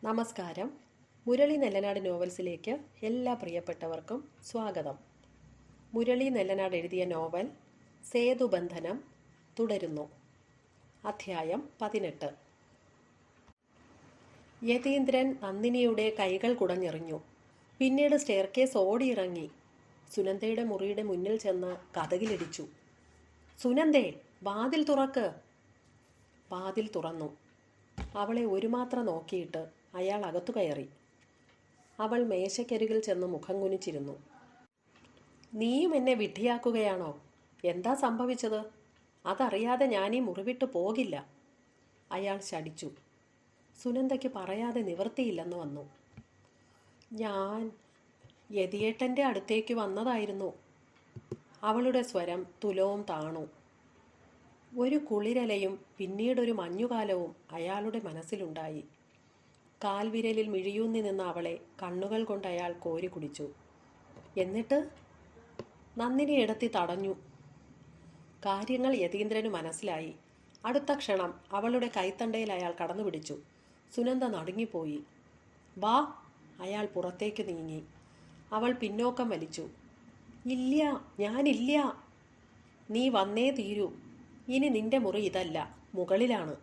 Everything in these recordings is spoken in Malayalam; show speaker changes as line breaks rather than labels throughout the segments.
നമസ്കാരം. മുരളി നെല്ലനാട് നോവൽസിലേക്ക് എല്ലാ പ്രിയപ്പെട്ടവർക്കും സ്വാഗതം. മുരളി നെല്ലനാട് എഴുതിയ നോവൽ സേതുബന്ധനം തുടരുന്നു. അധ്യായം 18. യതീന്ദ്രൻ നന്ദിനിയുടെ കൈകൾ കുടഞ്ഞെറിഞ്ഞു. പിന്നീട് സ്റ്റെയർകേസ് ഓടിയിറങ്ങി സുനന്ദയുടെ മുറിയുടെ മുന്നിൽ ചെന്ന് കതകിലിടിച്ചു. "സുനന്ദേ, വാതിൽ തുറക്ക്!" വാതിൽ തുറന്നു. അവളെ ഒരുമാത്ര നോക്കിയിട്ട് അയാൾ അകത്തു കയറി. അവൾ മേശക്കരികിൽ ചെന്ന് മുഖം കുനിച്ചിരുന്നു. "നീയും എന്നെ വിഡ്ഢിയാക്കുകയാണോ? എന്താ സംഭവിച്ചത്? അതറിയാതെ ഞാനീ മുറിവിട്ട് പോകില്ല." അയാൾ ശടിച്ചു. സുനന്ദയ്ക്ക് പറയാതെ നിവൃത്തിയില്ലെന്ന് വന്നു. "ഞാൻ യതിയേട്ടൻ്റെ അടുത്തേക്ക് വന്നതായിരുന്നു." അവളുടെ സ്വരം തുലവും താണു. ഒരു കുളിരലയും പിന്നീടൊരു മഞ്ഞുകാലവും അയാളുടെ മനസ്സിലുണ്ടായി. കാൽവിരലിൽ മിഴിയൂന്നി നിന്ന അവളെ കണ്ണുകൾ കൊണ്ട് അയാൾ കോരി കുടിച്ചു. എന്നിട്ട് നന്ദിനി ഇടത്തി തടഞ്ഞു. കാര്യങ്ങൾ യതീന്ദ്രന് മനസ്സിലായി. അടുത്ത ക്ഷണം അവളുടെ കൈത്തണ്ടയിൽ അയാൾ കടന്നു പിടിച്ചു. സുനന്ദ നടുങ്ങിപ്പോയി. "വാ!" അയാൾ പുറത്തേക്ക് നീങ്ങി. അവൾ പിന്നോക്കം വലിച്ചു. "ഇല്ല, ഞാനില്ല." "നീ വന്നേ തീരൂ. ഇനി നിന്റെ മുറി ഇതല്ല, മുകളിലാണ്.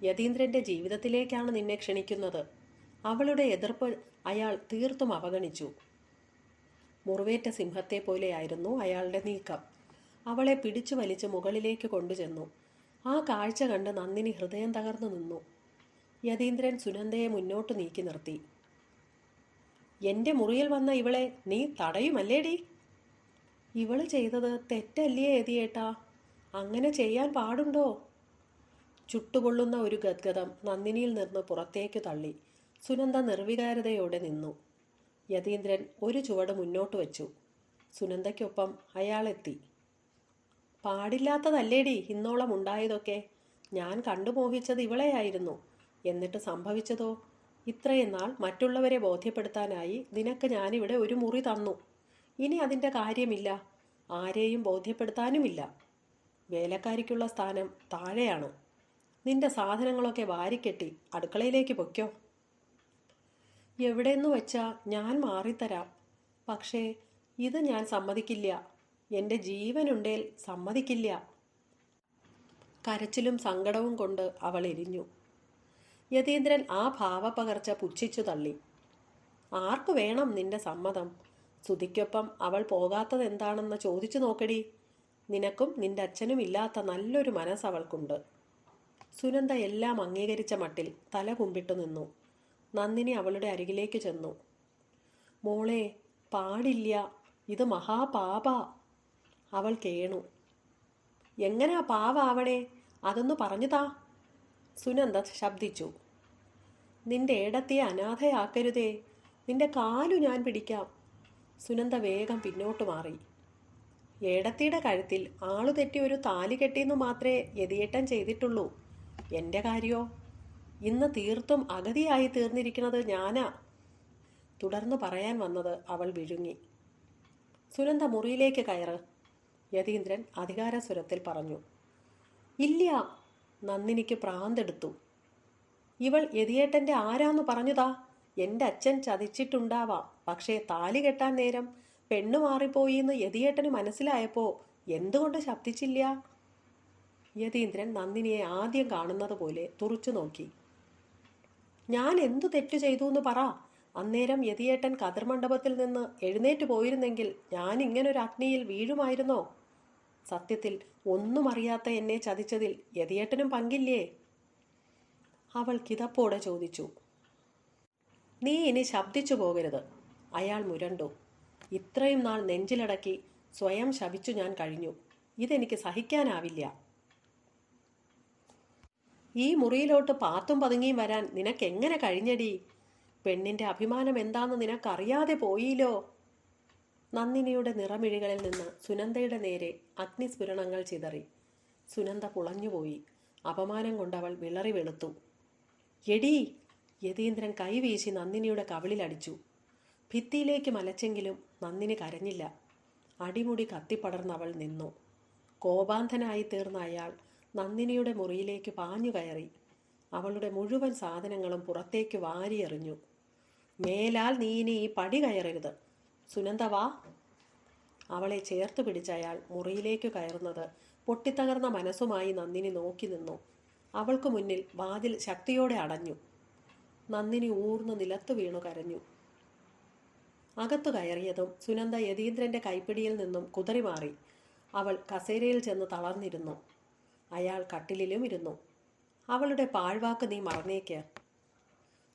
യതീന്ദ്രൻ്റെ ജീവിതത്തിലേക്കാണ് നിന്നെ ക്ഷണിക്കുന്നത്." അവളുടെ എതിർപ്പ് അയാൾ തീർത്തും അവഗണിച്ചു. മുറിവേറ്റ സിംഹത്തെ പോലെയായിരുന്നു അയാളുടെ നീക്കം. അവളെ പിടിച്ചു വലിച്ച് മുകളിലേക്ക് കൊണ്ടുചെന്നു. ആ കാഴ്ച കണ്ട് നന്ദിനി ഹൃദയം തകർന്നു നിന്നു. യതീന്ദ്രൻ സുനന്ദയെ മുന്നോട്ട് നീക്കി നിർത്തി. "എൻ്റെ മുറിയിൽ വന്ന ഇവളെ നീ തടയുമല്ലേടി? ഇവള് ചെയ്തത് തെറ്റല്ലേ യതിയേട്ടാ? അങ്ങനെ ചെയ്യാൻ പാടുണ്ടോ?" ചുട്ടുപൊള്ളുന്ന ഒരു ഗദ്ഗതം നന്ദിനിയിൽ നിന്ന് പുറത്തേക്ക് തള്ളി. സുനന്ദ നിർവികാരതയോടെ നിന്നു. യതീന്ദ്രൻ ഒരു ചുവട് മുന്നോട്ട് വെച്ചു. സുനന്ദയ്ക്കൊപ്പം അയാളെത്തി. "പാടില്ലാത്തതല്ലേടി ഇന്നോളം ഉണ്ടായതൊക്കെ? ഞാൻ കണ്ടുമോഹിച്ചത് ഇവളെയായിരുന്നു. എന്നിട്ട് സംഭവിച്ചതോ? ഇത്രയും നാൾ മറ്റുള്ളവരെ ബോധ്യപ്പെടുത്താനായി നിനക്ക് ഞാനിവിടെ ഒരു മുറി തന്നു. ഇനി അതിൻ്റെ കാര്യമില്ല. ആരെയും ബോധ്യപ്പെടുത്താനുമില്ല. വേലക്കാരിക്കുള്ള സ്ഥാനം താഴെയാണ്. നിന്റെ സാധനങ്ങളൊക്കെ വാരിക്കെട്ടി അടുക്കളയിലേക്ക് പൊയ്ക്കോ." "എവിടെയെന്ന് വെച്ചാൽ ഞാൻ മാറിത്തരാം. പക്ഷേ ഇത് ഞാൻ സമ്മതിക്കില്ല. എൻ്റെ ജീവനുണ്ടേൽ സമ്മതിക്കില്ല." കരച്ചിലും സങ്കടവും കൊണ്ട് അവൾ എരിഞ്ഞു. യതീന്ദ്രൻ ആ ഭാവപകർച്ച പുച്ഛിച്ചു തള്ളി. "ആർക്കു വേണം നിന്റെ സമ്മതം? സുധിക്കൊപ്പം അവൾ പോകാത്തതെന്താണെന്ന് ചോദിച്ചു നോക്കടി. നിനക്കും നിന്റെ അച്ഛനും ഇല്ലാത്ത നല്ലൊരു മനസ്സ് അവൾക്കുണ്ട്." സുനന്ദ എല്ലാം അംഗീകരിച്ച മട്ടിൽ തല കുമ്പിട്ടു നിന്നു. നന്ദിനി അവളുടെ അരികിലേക്ക് ചെന്നു. "മോളെ, പാടില്ല. ഇത് മഹാപാപ." അവൾ കേണു. "എങ്ങനാ പാവാവണേ? അതൊന്ന് പറഞ്ഞു താ." സുനന്ദ ശബ്ദിച്ചു. "നിന്റെ ഏടത്തിയെ അനാഥയാക്കരുതേ. നിന്റെ കാലു ഞാൻ പിടിക്കാം." സുനന്ദ വേഗം പിന്നോട്ട് മാറി. "ഏടത്തിയുടെ കഴുത്തിൽ ആളുതെറ്റി ഒരു താലി കെട്ടിയെന്നു മാത്രമേ യതിയേട്ടൻ ചെയ്തിട്ടുള്ളൂ. എൻ്റെ കാര്യോ? ഇന്ന് തീർത്തും അഗതിയായി തീർന്നിരിക്കുന്നത് ഞാനാ." തുടർന്ന് പറയാൻ വന്നത് അവൾ വിഴുങ്ങി. "സുനന്ദ മുറിയിലേക്ക് കയറ്," യതീന്ദ്രൻ അധികാരസ്വരത്തിൽ പറഞ്ഞു. "ഇല്ല." നന്ദിനിക്ക് പ്രാന്തെടുത്തു. "ഇവൾ യതിയേട്ടൻ്റെ ആരാന്ന് പറഞ്ഞതാ? എൻ്റെ അച്ഛൻ ചതിച്ചിട്ടുണ്ടാവാം. പക്ഷേ താലി കെട്ടാൻ നേരം പെണ്ണു മാറിപ്പോയിന്ന് യതിയേട്ടന് മനസ്സിലായപ്പോൾ എന്തുകൊണ്ട് ശബ്ദിച്ചില്ല?" യതീന്ദ്രൻ നന്ദിനിയെ ആദ്യം കാണുന്നത് പോലെ തുറച്ചു നോക്കി. "ഞാൻ എന്തു തെറ്റു ചെയ്തു എന്ന് പറ. അന്നേരം യതിയേട്ടൻ കതിർമണ്ഡപത്തിൽ നിന്ന് എഴുന്നേറ്റ് പോയിരുന്നെങ്കിൽ ഞാൻ ഇങ്ങനൊരു അഗ്നിയിൽ വീഴുമായിരുന്നോ? സത്യത്തിൽ ഒന്നും അറിയാത്ത എന്നെ ചതിച്ചതിൽ യതിയേട്ടനും പങ്കില്ലേ?" അവൾ കിതപ്പോടെ ചോദിച്ചു. "നീ ഇനി ശബ്ദിച്ചു പോകരുത്." അയാൾ മുരണ്ടു. "ഇത്രയും നാൾ നെഞ്ചിലടക്കി സ്വയം ശപിച്ചു ഞാൻ കഴിഞ്ഞു. ഇതെനിക്ക് സഹിക്കാനാവില്ല. ഈ മുറിയിലോട്ട് പാത്തും പതുങ്ങിയും വരാൻ നിനക്കെങ്ങനെ കഴിഞ്ഞടി? പെണ്ണിൻ്റെ അഭിമാനം എന്താന്ന് നിനക്കറിയാതെ പോയില്ലോ." നന്ദിനിയുടെ നിറമിഴികളിൽ നിന്ന് സുനന്ദയുടെ നേരെ അഗ്നിസ്ഫുരണങ്ങൾ ചിതറി. സുനന്ദ പുളഞ്ഞുപോയി. അപമാനം കൊണ്ടവൾ വിളറി വെളുത്തു. "എടീ!" യതീന്ദ്രൻ കൈവീശി നന്ദിനിയുടെ കവിളിലടിച്ചു. ഭിത്തിയിലേക്ക് മലച്ചെങ്കിലും നന്ദിനി കരഞ്ഞില്ല. അടിമുടി കത്തിപ്പടർന്നവൾ നിന്നു. കോപാന്ധനായി തീർന്ന അയാൾ നന്ദിനിയുടെ മുറിയിലേക്ക് പാഞ്ഞു കയറി. അവളുടെ മുഴുവൻ സാധനങ്ങളും പുറത്തേക്ക് വാരിയെറിഞ്ഞു. മേലാൽ നീ ഇനി ഈ പടി കയറരുത്. സുനന്ദ വാ. അവളെ ചേർത്ത് പിടിച്ച അയാൾ മുറിയിലേക്ക് കയറുന്നത് പൊട്ടിത്തകർന്ന മനസ്സുമായി നന്ദിനി നോക്കി നിന്നു. അവൾക്ക് മുന്നിൽ വാതിൽ ശക്തിയോടെ അടഞ്ഞു. നന്ദിനി ഊർന്ന് നിലത്തു വീണു കരഞ്ഞു. അകത്തു കയറിയതും സുനന്ദ യതീന്ദ്രന്റെ കൈപ്പിടിയിൽ നിന്നും കുതറിമാറി. അവൾ കസേരയിൽ ചെന്ന് തളർന്നിരുന്നു. അയാൾ കട്ടിലിലും ഇരുന്നു. അവളുടെ പാഴ്വാക്ക് നീ മറന്നേക്ക്.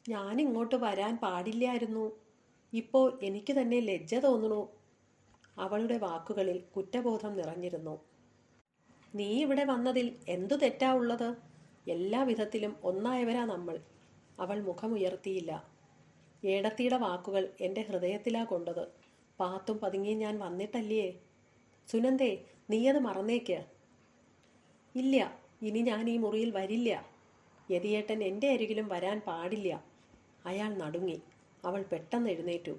ഞാനിങ്ങോട്ട് വരാൻ പാടില്ലായിരുന്നു. ഇപ്പോൾ എനിക്ക് തന്നെ ലജ്ജ തോന്നുന്നു. അവളുടെ വാക്കുകളിൽ കുറ്റബോധം നിറഞ്ഞിരുന്നു. നീ ഇവിടെ വന്നതിൽ എന്തു തെറ്റാ ഉള്ളത്? എല്ലാ വിധത്തിലും ഒന്നായവരാ നമ്മൾ. അവൾ മുഖമുയർത്തിയില്ല. ഏടത്തിയുടെ വാക്കുകൾ എൻ്റെ ഹൃദയത്തിലാ കൊണ്ടത്. പാത്തും പതുങ്ങി ഞാൻ വന്നിട്ടല്ലേ. സുനന്ദേ, നീയത് മറന്നേക്ക്. ഇല്ല, ഇനി ഞാൻ ഈ മുറിയിൽ വരില്ല. യതിയേട്ടൻ എൻ്റെ അരികിലും വരാൻ പാടില്ല. അയാൾ നടുങ്ങി. അവൾ പെട്ടെന്ന് എഴുന്നേറ്റു.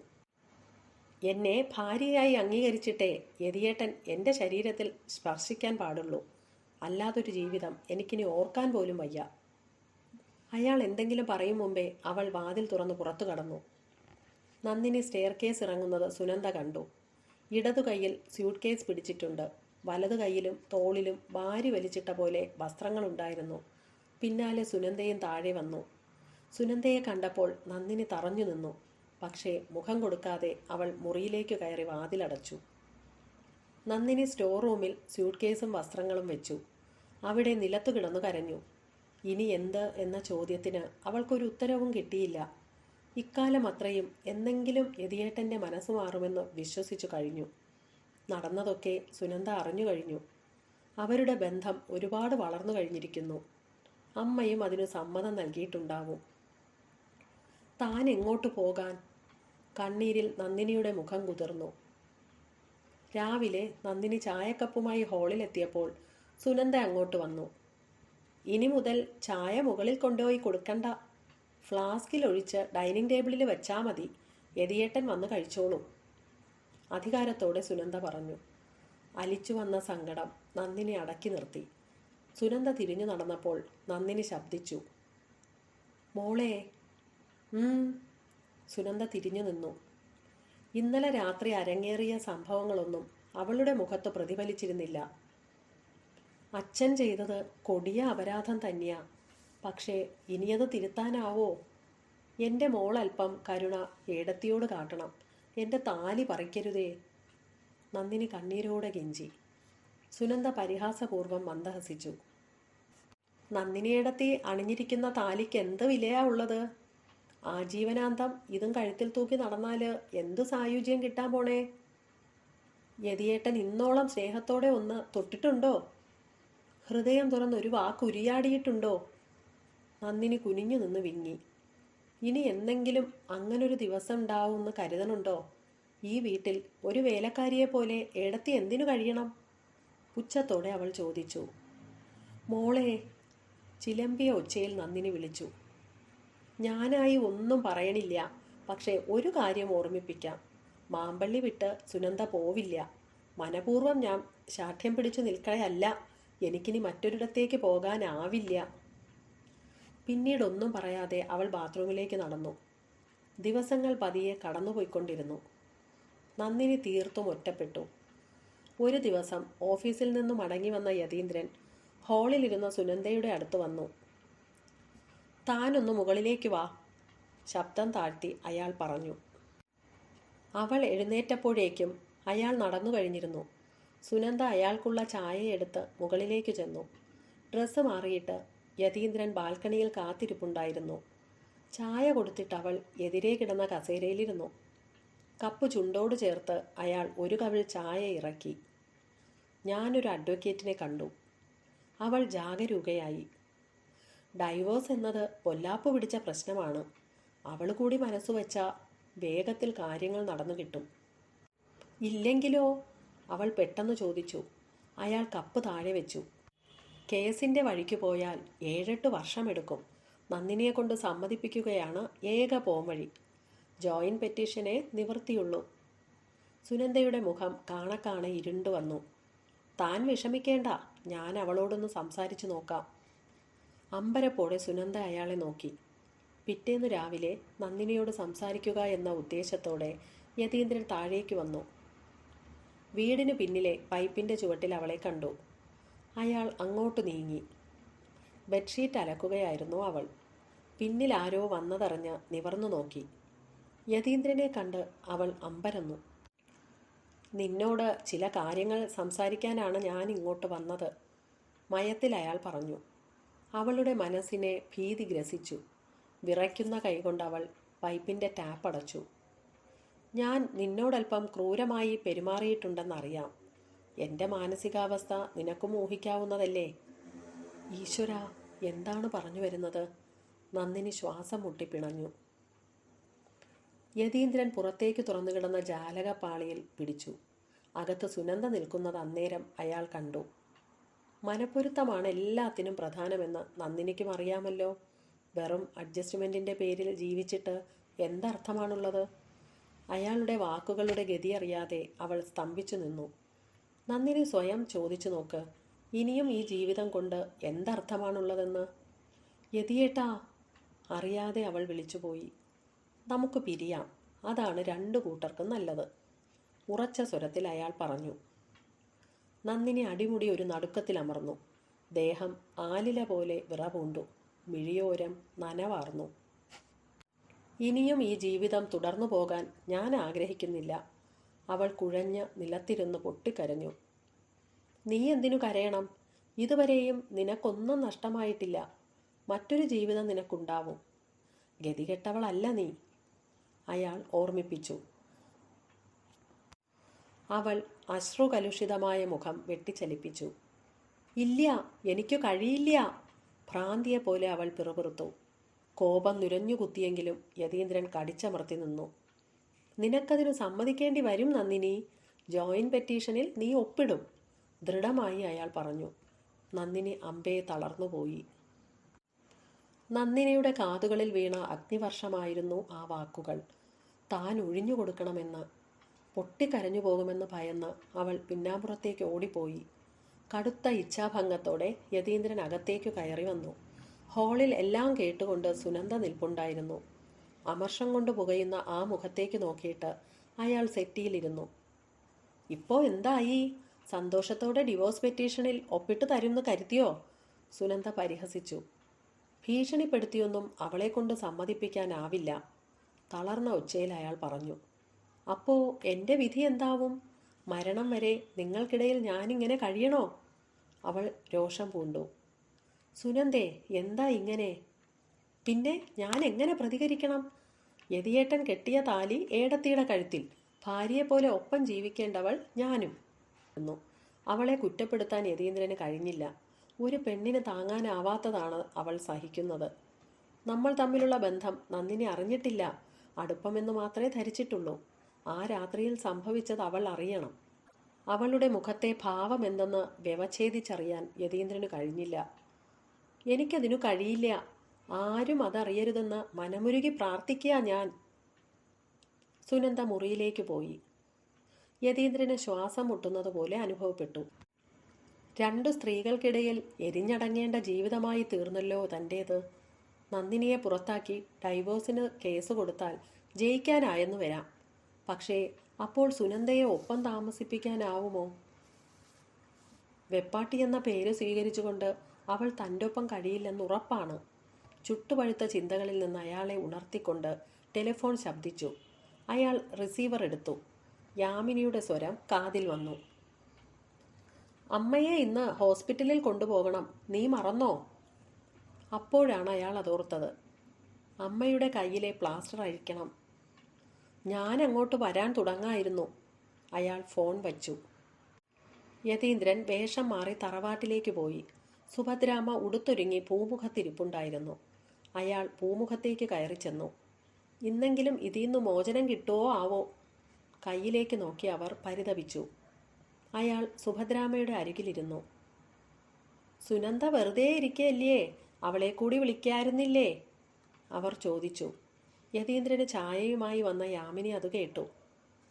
എന്നെ ഭാര്യയായി അംഗീകരിച്ചിട്ടേ യതിയേട്ടൻ എൻ്റെ ശരീരത്തിൽ സ്പർശിക്കാൻ പാടുള്ളൂ. അല്ലാതൊരു ജീവിതം എനിക്കിനി ഓർക്കാൻ പോലും വയ്യ. അയാൾ എന്തെങ്കിലും പറയും മുമ്പേ അവൾ വാതിൽ തുറന്ന് പുറത്തു കടന്നു. നന്ദിനി സ്റ്റെയർ കേസ് ഇറങ്ങുന്നത് സുനന്ദ കണ്ടു. ഇടതു കൈയിൽ സ്യൂട്ട് കേസ് പിടിച്ചിട്ടുണ്ട്. വലതു കൈയിലും തോളിലും വാരി വലിച്ചിട്ട പോലെ വസ്ത്രങ്ങളുണ്ടായിരുന്നു. പിന്നാലെ സുനന്ദയും താഴെ വന്നു. സുനന്ദയെ കണ്ടപ്പോൾ നന്ദിനി തറഞ്ഞു നിന്നു. പക്ഷേ മുഖം കൊടുക്കാതെ അവൾ മുറിയിലേക്ക് കയറി വാതിലടച്ചു. നന്ദിനി സ്റ്റോർ റൂമിൽ സ്യൂട്ട് കേസും വസ്ത്രങ്ങളും വെച്ചു. അവിടെ നിലത്തു കിടന്നു കരഞ്ഞു. ഇനി എന്ത് എന്ന ചോദ്യത്തിന് അവൾക്കൊരു ഉത്തരവും കിട്ടിയില്ല. ഇക്കാലം അത്രയും എന്തെങ്കിലും യതിയേട്ടൻ്റെ മനസ്സ് മാറുമെന്ന് വിശ്വസിച്ചു കഴിഞ്ഞു. നടന്നതൊക്കെ സുനന്ദ അറിഞ്ഞു കഴിഞ്ഞു. അവരുടെ ബന്ധം ഒരുപാട് വളർന്നു കഴിഞ്ഞിരിക്കുന്നു. അമ്മയും അതിനു സമ്മതം നൽകിയിട്ടുണ്ടാവും. താൻ എങ്ങോട്ട് പോകാൻ? കണ്ണീരിൽ നന്ദിനിയുടെ മുഖം കുതിർന്നു. രാവിലെ നന്ദിനി ചായക്കപ്പുമായി ഹാളിലെത്തിയപ്പോൾ സുനന്ദ അങ്ങോട്ട് വന്നു. ഇനി മുതൽ ചായ മുകളിൽ കൊണ്ടുപോയി കൊടുക്കണ്ട. ഫ്ലാസ്കിൽ ഒഴിച്ച് ഡൈനിങ് ടേബിളിൽ വെച്ചാൽ മതി. യതിയേട്ടൻ വന്ന് കഴിച്ചോളും. അധികാരത്തോടെ സുനന്ദ പറഞ്ഞു. അലിച്ചു വന്ന സങ്കടം നന്ദിനി അടക്കി നിർത്തി. സുനന്ദ തിരിഞ്ഞു നടന്നപ്പോൾ നന്ദിനി ശബ്ദിച്ചു. മോളെ. സുനന്ദ തിരിഞ്ഞു നിന്നു. ഇന്നലെ രാത്രി അരങ്ങേറിയ സംഭവങ്ങളൊന്നും അവളുടെ മുഖത്ത് പ്രതിഫലിച്ചിരുന്നില്ല. അച്ഛൻ ചെയ്തത് കൊടിയ അപരാധം തന്നെയാ. പക്ഷേ ഇനിയത് തിരുത്താനാവോ? എൻ്റെ മോളൽപ്പം കരുണ ഏടത്തിയോട് കാട്ടണം. എൻ്റെ താലി പറിക്കരുതേ. നന്ദിനി കണ്ണീരോടെ കെഞ്ചി. സുനന്ദ പരിഹാസപൂർവ്വം മന്ദഹസിച്ചു. നന്ദിനിയേടത്തി അണിഞ്ഞിരിക്കുന്ന താലിക്ക് എന്ത് വിലയാ ഉള്ളത്? ആജീവനാന്തം ഇതും കഴുത്തിൽ തൂക്കി നടന്നാൽ എന്തു സായുജ്യം കിട്ടാൻ പോണേ? യതിയേട്ടൻ ഇന്നോളം സ്നേഹത്തോടെ ഒന്ന് തൊട്ടിട്ടുണ്ടോ? ഹൃദയം തുറന്നൊരു വാക്ക് ഉരിയാടിയിട്ടുണ്ടോ? നന്ദിനി കുനിഞ്ഞു നിന്ന് വിങ്ങി. ഇനി എന്തെങ്കിലും അങ്ങനൊരു ദിവസം ഉണ്ടാവുമെന്ന് കരുതണുണ്ടോ? ഈ വീട്ടിൽ ഒരു വേലക്കാരിയെ പോലെ ഏടത്തി എന്തിനു കഴിയണം? പുച്ഛത്തോടെ അവൾ ചോദിച്ചു. മോളെ. ചിലമ്പിയ ഒച്ചയിൽ നന്ദിനി വിളിച്ചു. ഞാനായി ഒന്നും പറയണില്ല. പക്ഷേ ഒരു കാര്യം ഓർമ്മിപ്പിക്കാം. മാമ്പള്ളി വിട്ട് സുനന്ദ പോവില്ല. മനപൂർവ്വം ഞാൻ ശാഠ്യം പിടിച്ചു നിൽക്കയല്ല. എനിക്കിനി മറ്റൊരിടത്തേക്ക് പോകാനാവില്ല. പിന്നീടൊന്നും പറയാതെ അവൾ ബാത്റൂമിലേക്ക് നടന്നു. ദിവസങ്ങൾ പതിയെ കടന്നുപോയിക്കൊണ്ടിരുന്നു. നന്ദിനി തീർത്തും ഒറ്റപ്പെട്ടു. ഒരു ദിവസം ഓഫീസിൽ നിന്നും മടങ്ങി വന്ന യതീന്ദ്രൻ ഹാളിലിരുന്ന സുനന്ദയുടെ അടുത്ത് വന്നു. താനൊന്ന് മുകളിലേക്ക് വാ. ശബ്ദം താഴ്ത്തി അയാൾ പറഞ്ഞു. അവൾ എഴുന്നേറ്റപ്പോഴേക്കും അയാൾ നടന്നു കഴിഞ്ഞിരുന്നു. സുനന്ദ അയാൾക്കുള്ള ചായയെടുത്ത് മുകളിലേക്ക് ചെന്നു. ഡ്രസ്സ് മാറിയിട്ട് യതീന്ദ്രൻ ബാൽക്കണിയിൽ കാത്തിരിപ്പുണ്ടായിരുന്നു. ചായ കൊടുത്തിട്ട് അവൾ എതിരെ കിടന്ന കസേരയിലിരുന്നു. കപ്പ് ചുണ്ടോട് ചേർത്ത് അയാൾ ഒരു കവിൾ ചായ ഇറക്കി. ഞാനൊരു അഡ്വക്കേറ്റിനെ കണ്ടു. അവൾ ജാഗരൂകയായി. ഡൈവോഴ്സ് എന്നത് പൊല്ലാപ്പ് പിടിച്ച പ്രശ്നമാണ്. അവൾ കൂടി മനസ്സുവെച്ച വേഗത്തിൽ കാര്യങ്ങൾ നടന്നു കിട്ടും. ഇല്ലെങ്കിലോ? അവൾ പെട്ടെന്ന് ചോദിച്ചു. അയാൾ കപ്പ് താഴെ വെച്ചു. കേസിൻ്റെ വഴിക്ക് പോയാൽ 7-8 വർഷമെടുക്കും. നന്ദിനിയെ കൊണ്ട് സമ്മതിപ്പിക്കുകയാണ് ഏക പോംവഴി. ജോയിൻറ്റ് പെറ്റീഷനെ നിവൃത്തിയുള്ളൂ. സുനന്ദയുടെ മുഖം കാണെ ഇരുണ്ടു വന്നു. താൻ വിഷമിക്കേണ്ട, ഞാൻ അവളോടൊന്ന് സംസാരിച്ചു നോക്കാം. അമ്പരപ്പോടെ സുനന്ദ അയാളെ നോക്കി. പിറ്റേന്ന് രാവിലെ നന്ദിനിയോട് സംസാരിക്കുക എന്ന ഉദ്ദേശത്തോടെ യതീന്ദ്രൻ താഴേക്ക് വന്നു. വീടിന് പിന്നിലെ പൈപ്പിൻ്റെ ചുവട്ടിൽ അവളെ കണ്ടു. അയാൾ അങ്ങോട്ട് നീങ്ങി. ബെഡ്ഷീറ്റ് അലക്കുകയായിരുന്നു അവൾ. പിന്നിൽ ആരോ വന്നതറിഞ്ഞ് നിവർന്നു നോക്കി. യതീന്ദ്രനെ കണ്ട് അവൾ അമ്പരന്നു. നിന്നോട് ചില കാര്യങ്ങൾ സംസാരിക്കാനാണ് ഞാൻ ഇങ്ങോട്ട് വന്നത്, മയത്തിൽ അയാൾ പറഞ്ഞു. അവളുടെ മനസ്സിനെ ഭീതി ഗ്രസിച്ചു. വിറയ്ക്കുന്ന കൈകൊണ്ട് അവൾ പൈപ്പിൻ്റെ ടാപ്പ് അടച്ചു. ഞാൻ നിന്നോടൽപ്പം ക്രൂരമായി പെരുമാറിയിട്ടുണ്ടെന്നറിയാം. എൻ്റെ മാനസികാവസ്ഥ നിനക്കും ഊഹിക്കാവുന്നതല്ലേ. ഈശ്വര, എന്താണ് പറഞ്ഞു വരുന്നത്? നന്ദിനി ശ്വാസം മുട്ടിപ്പിണഞ്ഞു. യതീന്ദ്രൻ പുറത്തേക്ക് തുറന്നുകിടന്ന ജാലകപ്പാളിയിൽ പിടിച്ചു. അകത്ത് സുനന്ദ നിൽക്കുന്നത് അന്നേരം അയാൾ കണ്ടു. മനപ്പൊരുത്തമാണ് എല്ലാത്തിനും പ്രധാനമെന്ന് നന്ദിനിക്കും അറിയാമല്ലോ. വെറും അഡ്ജസ്റ്റ്മെൻറ്റിൻ്റെ പേരിൽ ജീവിച്ചിട്ട് എന്തർത്ഥമാണുള്ളത്? അയാളുടെ വാക്കുകളുടെ ഗതി അറിയാതെ അവൾ സ്തംഭിച്ചു നിന്നു. നന്ദിനി സ്വയം ചോദിച്ചു നോക്ക്, ഇനിയും ഈ ജീവിതം കൊണ്ട് എന്തർത്ഥമാണുള്ളതെന്ന്. യതിയേട്ടാ, അറിയാതെ അവൾ വിളിച്ചുപോയി. നമുക്ക് പിരിയാം, അതാണ് രണ്ടു കൂട്ടർക്കും നല്ലത്, ഉറച്ച സ്വരത്തിൽ അയാൾ പറഞ്ഞു. നന്ദിനി അടിമുടി ഒരു നടുക്കത്തിലമർന്നു. ദേഹം ആലില പോലെ വിറപൂണ്ടു. മിഴിയോരം നനവാർന്നു. ഇനിയും ഈ ജീവിതം തുടർന്നു പോകാൻ ഞാൻ ആഗ്രഹിക്കുന്നില്ല. അവൾ കുഴഞ്ഞ് നിലത്തിരുന്ന് പൊട്ടിക്കരഞ്ഞു. നീ എന്തിനു കരയണം? ഇതുവരെയും നിനക്കൊന്നും നഷ്ടമായിട്ടില്ല. മറ്റൊരു ജീവിതം നിനക്കുണ്ടാവും. ഗതികെട്ടവളല്ല നീ, അയാൾ ഓർമ്മിപ്പിച്ചു. അവൾ അശ്രുകലുഷിതമായ മുഖം വെട്ടിച്ചലിപ്പിച്ചു. ഇല്ല, എനിക്കു കഴിയില്ല, ഭ്രാന്തിയെ പോലെ അവൾ പിറുപിറുത്തു. കോപം നുരഞ്ഞുകുത്തിയെങ്കിലും യതീന്ദ്രൻ കടിച്ചമർത്തി നിന്നു. നിനക്കതിനു സമ്മതിക്കേണ്ടി വരും നന്ദിനി. ജോയിന്റ് പെറ്റീഷനിൽ നീ ഒപ്പിടും, ദൃഢമായി അയാൾ പറഞ്ഞു. നന്ദിനി അമ്പേ തളർന്നുപോയി. നന്ദിനിയുടെ കാതുകളിൽ വീണ അഗ്നിവർഷമായിരുന്നു ആ വാക്കുകൾ. താൻ ഒഴിഞ്ഞു കൊടുക്കണമെന്ന്, പൊട്ടിക്കരഞ്ഞു പോകുമെന്ന് ഭയന്ന് അവൾ പിന്നാമ്പുറത്തേക്ക് ഓടിപ്പോയി. കടുത്ത ഇച്ഛാഭംഗത്തോടെ യതീന്ദ്രൻ അകത്തേക്ക് കയറി വന്നു. ഹാളിൽ എല്ലാം കേട്ടുകൊണ്ട് സുനന്ദ നിൽപ്പുണ്ടായിരുന്നു. അമർഷം കൊണ്ട് പുകയുന്ന ആ മുഖത്തേക്ക് നോക്കിയിട്ട് അയാൾ സെറ്റിയിലിരുന്നു. ഇപ്പോൾ എന്തായി? സന്തോഷത്തോടെ ഡിവോഴ്സ് പെറ്റീഷനിൽ ഒപ്പിട്ട് തരുമെന്ന് കരുതിയോ? സുനന്ദ പരിഹസിച്ചു. ഭീഷണിപ്പെടുത്തിയൊന്നും അവളെ കൊണ്ട് സമ്മതിപ്പിക്കാനാവില്ല, തളർന്ന ഒച്ചയിൽ അയാൾ പറഞ്ഞു. അപ്പോൾ എൻ്റെ വിധി എന്താവും? മരണം വരെ നിങ്ങൾക്കിടയിൽ ഞാനിങ്ങനെ കഴിയണോ? അവൾ രോഷം പൂണ്ടു. സുനന്ദേ, എന്താ ഇങ്ങനെ? പിന്നെ ഞാൻ എങ്ങനെ പ്രതികരിക്കണം? യതിയേട്ടൻ കെട്ടിയ താലി ഏടത്തിയുടെ കഴുത്തിൽ, ഭാര്യയെപ്പോലെ ഒപ്പം ജീവിക്കേണ്ടവൾ ഞാനും എന്നു. അവളെ കുറ്റപ്പെടുത്താൻ യതീന്ദ്രന് കഴിഞ്ഞില്ല. ഒരു പെണ്ണിന് താങ്ങാനാവാത്തതാണ് അവൾ സഹിക്കുന്നത്. നമ്മൾ തമ്മിലുള്ള ബന്ധം നന്ദിനി അറിഞ്ഞിട്ടില്ല, അടുപ്പമെന്ന് മാത്രമേ ധരിച്ചിട്ടുള്ളൂ. ആ രാത്രിയിൽ സംഭവിച്ചത് അവൾ അറിയണം. അവളുടെ മുഖത്തെ ഭാവം എന്തെന്ന് വ്യവച്ഛേദിച്ചറിയാൻ യതീന്ദ്രന് കഴിഞ്ഞില്ല. എനിക്കതിനു കഴിയില്ല, ആരും അതറിയരുതെന്ന് മനമുരുകി പ്രാർത്ഥിക്കുക ഞാൻ. സുനന്ദ മുറിയിലേക്ക് പോയി. യതീന്ദ്രന് ശ്വാസം മുട്ടുന്നത് പോലെ അനുഭവപ്പെട്ടു. രണ്ടു സ്ത്രീകൾക്കിടയിൽ എരിഞ്ഞടങ്ങേണ്ട ജീവിതമായി തീർന്നല്ലോ തൻ്റേത്. നന്ദിനിയെ പുറത്താക്കി ഡൈവോഴ്സിന് കേസ് കൊടുത്താൽ ജയിക്കാനായെന്നു വരാം. പക്ഷേ അപ്പോൾ സുനന്ദയെ ഒപ്പം താമസിപ്പിക്കാനാവുമോ? വെപ്പാട്ടി എന്ന പേര് സ്വീകരിച്ചുകൊണ്ട് അവൾ തൻ്റെ ഒപ്പം കഴിയില്ലെന്നുറപ്പാണ്. ചുട്ടുപഴുത്ത ചിന്തകളിൽ നിന്ന് അയാളെ ഉണർത്തിക്കൊണ്ട് ടെലിഫോൺ ശബ്ദിച്ചു. അയാൾ റിസീവർ എടുത്തു. യാമിനിയുടെ സ്വരം കാതിൽ വന്നു. അമ്മയെ ഇന്ന് ഹോസ്പിറ്റലിൽ കൊണ്ടുപോകണം, നീ മറന്നോ? അപ്പോഴാണ് അയാൾ അതോർത്തത്. അമ്മയുടെ കയ്യിലെ പ്ലാസ്റ്റർ അഴിക്കണം. ഞാൻ അങ്ങോട്ട് വരാൻ തുടങ്ങായിരുന്നു. അയാൾ ഫോൺ വച്ചു. യതീന്ദ്രൻ വേഷം മാറി തറവാട്ടിലേക്ക് പോയി. സുഭദ്രാമ്മ ഉടുത്തൊരുങ്ങി പൂമുഖത്തിരിപ്പുണ്ടായിരുന്നു. അയാൾ പൂമുഖത്തേക്ക് കയറി ചെന്നു. ഇന്നെങ്കിലും ഇതിന്നു മോചനം കിട്ടുമോ ആവോ? കയ്യിലേക്ക് നോക്കി അവർ പരിതപിച്ചു. അയാൾ സുഭദ്രാമ്മയുടെ അരികിലിരുന്നു. സുനന്ദ വെറുതെ ഇരിക്കല്ലേ, അവളെ കൂടി വിളിക്കായിരുന്നില്ലേ? അവർ ചോദിച്ചു. യതീന്ദ്രന് ചായയുമായി വന്ന യാമിനി അത് കേട്ടു.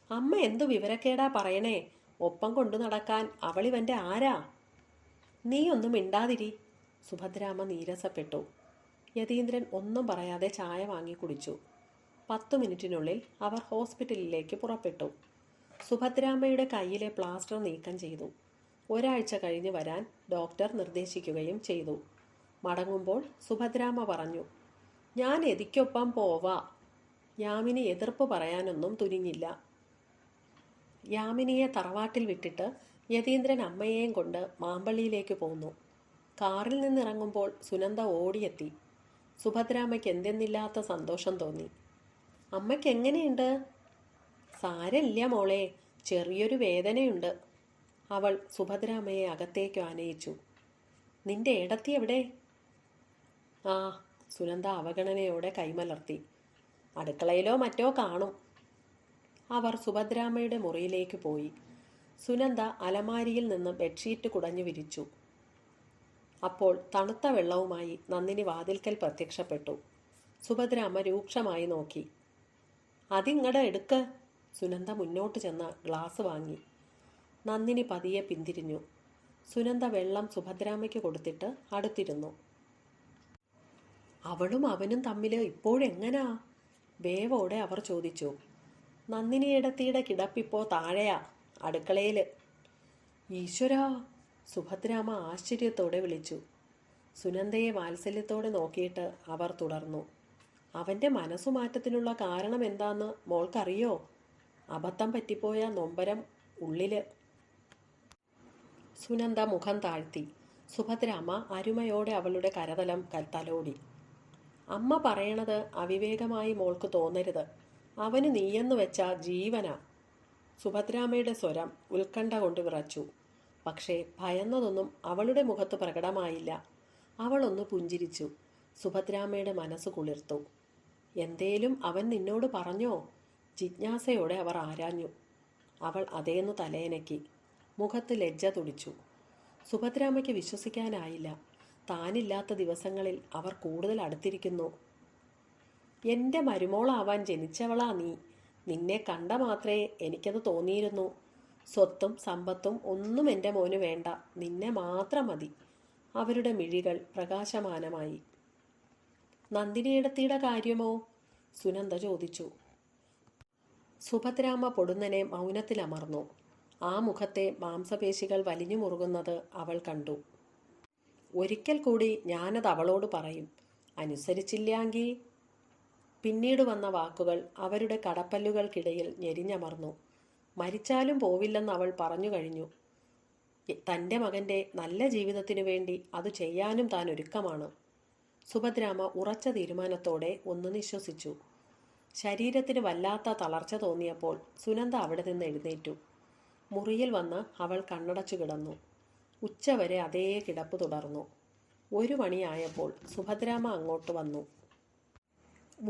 അമ്മ എന്തു വിവരക്കേടാ പറയണേ? ഒപ്പം കൊണ്ടു നടക്കാൻ അവളിവൻ്റെ ആരാ? നീ ഒന്നും മിണ്ടാതിരി. സുഭദ്രാമ്മ നീരസപ്പെട്ടു. യതീന്ദ്രൻ ഒന്നും പറയാതെ ചായ വാങ്ങി കുടിച്ചു. 10 മിനിറ്റിനുള്ളിൽ അവർ ഹോസ്പിറ്റലിലേക്ക് പുറപ്പെട്ടു. സുഭദ്രാമ്മയുടെ കയ്യിലെ പ്ലാസ്റ്റർ നീക്കം ചെയ്തു. ഒരാഴ്ച കഴിഞ്ഞ് വരാൻ ഡോക്ടർ നിർദ്ദേശിക്കുകയും ചെയ്തു. മടങ്ങുമ്പോൾ സുഭദ്രാമ്മ പറഞ്ഞു, ഞാൻ യതിക്കൊപ്പം പോവാ. യാമിനി എതിർപ്പ് പറയാനൊന്നും തുനിഞ്ഞില്ല. യാമിനിയെ തറവാട്ടിൽ വിട്ടിട്ട് യതീന്ദ്രൻ അമ്മയെയും കൊണ്ട് മാമ്പള്ളിയിലേക്ക് പോന്നു. കാറിൽ നിന്നിറങ്ങുമ്പോൾ സുനന്ദ ഓടിയെത്തി. സുഭദ്രാമ്മയ്ക്ക് എന്തെന്നില്ലാത്ത സന്തോഷം തോന്നി. അമ്മയ്ക്ക് എങ്ങനെയുണ്ട്? സാരമില്ല മോളെ, ചെറിയൊരു വേദനയുണ്ട്. അവൾ സുഭദ്രാമ്മയെ അകത്തേക്ക് ആനയിച്ചു. നിന്റെ ഏടത്തി എവിടെ? ആ, സുനന്ദ അവഗണനയോടെ കൈമലർത്തി. അടുക്കളയിലോ മറ്റോ കാണും. അവർ സുഭദ്രാമ്മയുടെ മുറിയിലേക്ക് പോയി. സുനന്ദ അലമാരിയിൽ നിന്ന് ബെഡ്ഷീറ്റ് കുടഞ്ഞു വിരിച്ചു. അപ്പോൾ തണുത്ത വെള്ളവുമായി നന്ദിനി വാതിൽക്കൽ പ്രത്യക്ഷപ്പെട്ടു. സുഭദ്രാമ്മ രൂക്ഷമായി നോക്കി. അതിങ്ങടെ എടുക്ക്. സുനന്ദ മുന്നോട്ട് ചെന്ന ഗ്ലാസ് വാങ്ങി. നന്ദിനി പതിയെ പിന്തിരിഞ്ഞു. സുനന്ദ വെള്ളം സുഭദ്രാമ്മയ്ക്ക് കൊടുത്തിട്ട് അടുത്തിരുന്നു. അവളും അവനും തമ്മിൽ ഇപ്പോഴെങ്ങനാ? വേവോടെ അവർ ചോദിച്ചു. നന്ദിനിയിടത്തിയുടെ കിടപ്പിപ്പോൾ താഴെയാ, അടുക്കളയിൽ. ഈശ്വരാ! സുഭദ്രാമ്മ ആശ്ചര്യത്തോടെ വിളിച്ചു. സുനന്ദയെ വാത്സല്യത്തോടെ നോക്കിയിട്ട് അവർ തുടർന്നു. അവൻ്റെ മനസ്സുമാറ്റത്തിനുള്ള കാരണം എന്താന്ന് മോൾക്കറിയോ? അബദ്ധം പറ്റിപ്പോയ നൊമ്പരം ഉള്ളിൽ. സുനന്ദ മുഖം താഴ്ത്തി. സുഭദ്രാമ്മ അരുമയോടെ അവളുടെ കരതലം തലോടി. അമ്മ പറയണത് അവിവേകമായി മോൾക്ക് തോന്നരുത്. അവന് നീയെന്നു വെച്ച ജീവനാ. സുഭദ്രാമ്മയുടെ സ്വരം ഉത്കണ്ഠ കൊണ്ട് വിറച്ചു. പക്ഷേ ഭയന്നതൊന്നും അവളുടെ മുഖത്ത് പ്രകടമായില്ല. അവളൊന്ന് പുഞ്ചിരിച്ചു. സുഭദ്രാമ്മയുടെ മനസ്സ് കുളിർത്തു. എന്തേലും അവൻ നിന്നോട് പറഞ്ഞോ? ജിജ്ഞാസയോടെ അവർ ആരാഞ്ഞു. അവൾ അതേന്നു തലയനക്കി. മുഖത്ത് ലജ്ജ തുടിച്ചു. സുഭദ്രാമ്മയ്ക്ക് വിശ്വസിക്കാനായില്ല. താനില്ലാത്ത ദിവസങ്ങളിൽ അവർ കൂടുതൽ അടുത്തിരിക്കുന്നു. എൻ്റെ മരുമോളാവാൻ ജനിച്ചവളാ നീ. നിന്നെ കണ്ട മാത്രമേ എനിക്കത് തോന്നിയിരുന്നു. സ്വത്തും സമ്പത്തും ഒന്നും എൻ്റെ മോന് വേണ്ട, നിന്നെ മാത്രം മതി. അവരുടെ മിഴികൾ പ്രകാശമാനമായി. നന്ദിനിയിടത്തിയുടെ കാര്യമോ? സുനന്ദ ചോദിച്ചു. സുഭദ്രാമ്മ പൊടുന്നനെ മൗനത്തിലമർന്നു. ആ മുഖത്തെ മാംസപേശികൾ വലിഞ്ഞു മുറുകുന്നത് അവൾ കണ്ടു. ഒരിക്കൽ കൂടി ഞാനത് അവളോട് പറയും. അനുസരിച്ചില്ലെങ്കിൽ. പിന്നീട് വന്ന വാക്കുകൾ അവരുടെ കടപ്പല്ലുകൾക്കിടയിൽ ഞെരിഞ്ഞമർന്നു. മരിച്ചാലും പോവില്ലെന്ന് അവൾ പറഞ്ഞു കഴിഞ്ഞു. തൻ്റെ മകൻ്റെ നല്ല ജീവിതത്തിനു വേണ്ടി അത് ചെയ്യാനും താൻ ഒരുക്കമാണ്. സുഭദ്രാമ്മ ഉറച്ച തീരുമാനത്തോടെ ഒന്ന് നിശ്വസിച്ചു. ശരീരത്തിന് വല്ലാത്ത തളർച്ച തോന്നിയപ്പോൾ സുനന്ദ അവിടെ നിന്ന് എഴുന്നേറ്റു. മുറിയിൽ വന്ന് അവൾ കണ്ണടച്ചു കിടന്നു. ഉച്ചവരെ അതേ കിടപ്പ് തുടർന്നു. 1 മണിയായപ്പോൾ സുഭദ്രാമ്മ അങ്ങോട്ട് വന്നു.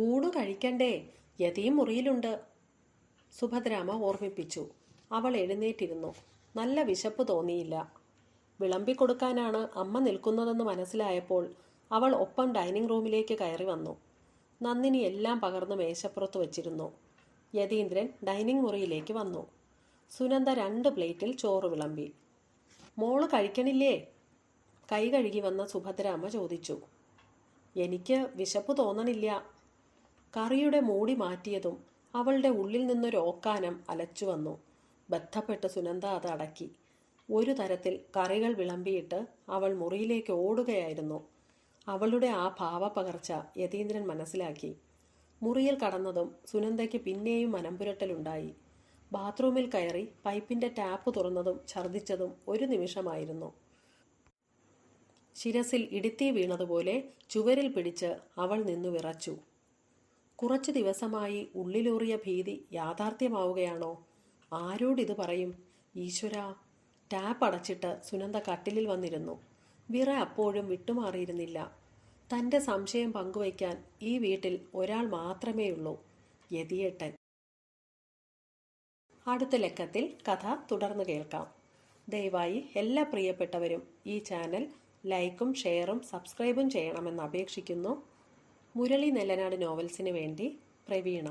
ഊണ് കഴിക്കണ്ടേ? യതിയും മുറിയിലുണ്ട്. സുഭദ്രാമ്മ ഓർമ്മിപ്പിച്ചു. അവൾ എഴുന്നേറ്റിരുന്നു. നല്ല വിശപ്പ് തോന്നിയില്ല. വിളമ്പിക്കൊടുക്കാനാണ് അമ്മ നിൽക്കുന്നതെന്ന് മനസ്സിലായപ്പോൾ അവൾ ഒപ്പം ഡൈനിങ് റൂമിലേക്ക് കയറി വന്നു. നന്ദിനി എല്ലാം പകർന്ന് മേശപ്പുറത്ത് വച്ചിരുന്നു. യതീന്ദ്രൻ ഡൈനിങ് മുറിയിലേക്ക് വന്നു. സുനന്ദ 2 പ്ലേറ്റിൽ ചോറ് വിളമ്പി. മോള് കഴിക്കണില്ലേ? കൈ കഴുകി വന്ന സുഭദ്രാമ്മ ചോദിച്ചു. എനിക്ക് വിശപ്പ് തോന്നണില്ല. കറിയുടെ മൂടി മാറ്റിയതും അവളുടെ ഉള്ളിൽ നിന്നൊരു ഓക്കാനം അലച്ചു വന്നു. ബന്ധപ്പെട്ട് സുനന്ദ അത് അടക്കി. ഒരു തരത്തിൽ കറികൾ വിളമ്പിയിട്ട് അവൾ മുറിയിലേക്ക് ഓടുകയായിരുന്നു. അവളുടെ ആ ഭാവപകർച്ച യതീന്ദ്രൻ മനസ്സിലാക്കി. മുറിയിൽ കടന്നതും സുനന്ദയ്ക്ക് പിന്നെയും മനംപുരട്ടലുണ്ടായി. ബാത്റൂമിൽ കയറി പൈപ്പിൻ്റെ ടാപ്പ് തുറന്നതും ഛർദ്ദിച്ചതും ഒരു നിമിഷമായിരുന്നു. ശിരസിൽ ഇടിത്തീ വീണതുപോലെ ചുവരിൽ പിടിച്ച് അവൾ നിന്നു വിറച്ചു. കുറച്ചു ദിവസമായി ഉള്ളിലൂറിയ ഭീതി യാഥാർത്ഥ്യമാവുകയാണോ? ആരോടിത് പറയും? ഈശ്വരാ! ടാപ്പ് അടച്ചിട്ട് സുനന്ദ കട്ടിലിൽ വന്നിരുന്നു. വിറ അപ്പോഴും വിട്ടുമാറിയിരുന്നില്ല. തൻ്റെ സംശയം പങ്കുവയ്ക്കാൻ ഈ വീട്ടിൽ ഒരാൾ മാത്രമേയുള്ളൂ, യതിയേട്ടൻ. അടുത്ത ലക്കത്തിൽ കഥ തുടർന്ന് കേൾക്കാം. ദയവായി എല്ലാ പ്രിയപ്പെട്ടവരും ഈ ചാനൽ ലൈക്കും ഷെയറും സബ്സ്ക്രൈബും ചെയ്യണമെന്ന് അപേക്ഷിക്കുന്നു. മുരളി നെല്ലനാട് നോവൽസിന് വേണ്ടി പ്രവീണ.